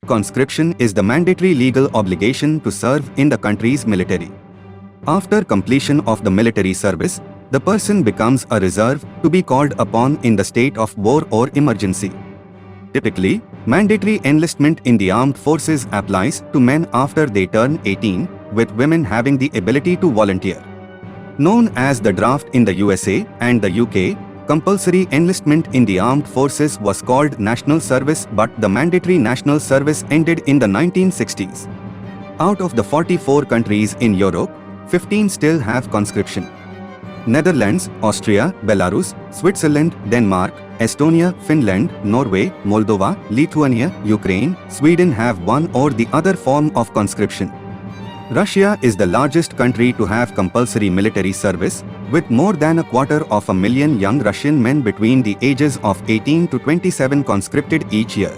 Conscription is the mandatory legal obligation to serve in the country's military. After completion of the military service, the person becomes a reserve to be called upon in the state of war or emergency. Typically, mandatory enlistment in the armed forces applies to men after they turn 18, with women having the ability to volunteer. Known as the draft in the USA and the UK, compulsory enlistment in the armed forces was called national service, but the mandatory national service ended in the 1960s. Out of the 44 countries in Europe, 15 still have conscription. Netherlands, Austria, Belarus, Switzerland, Denmark, Estonia, Finland, Norway, Moldova, Lithuania, Ukraine, Sweden have one or the other form of conscription. Russia is the largest country to have compulsory military service, with more than 250,000 young Russian men between the ages of 18 to 27 conscripted each year.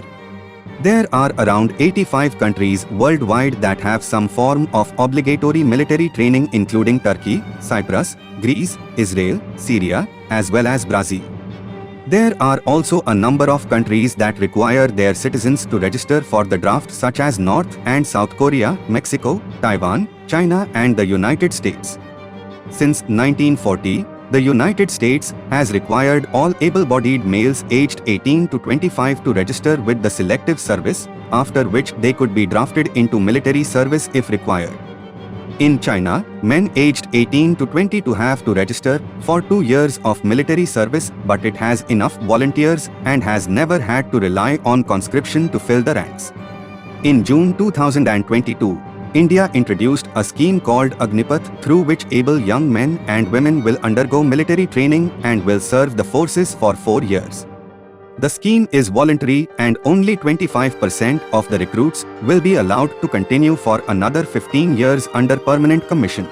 There are around 85 countries worldwide that have some form of obligatory military training, including Turkey, Cyprus, Greece, Israel, Syria, as well as Brazil. There are also a number of countries that require their citizens to register for the draft, such as North and South Korea, Mexico, Taiwan, China, and the United States. Since 1940, the United States has required all able-bodied males aged 18 to 25 to register with the selective service, after which they could be drafted into military service if required. In China, men aged 18 to 22 have to register for 2 years of military service, but it has enough volunteers and has never had to rely on conscription to fill the ranks. In June 2022, India introduced a scheme called Agnipath, through which able young men and women will undergo military training and will serve the forces for 4 years. The scheme is voluntary and only 25% of the recruits will be allowed to continue for another 15 years under permanent commission.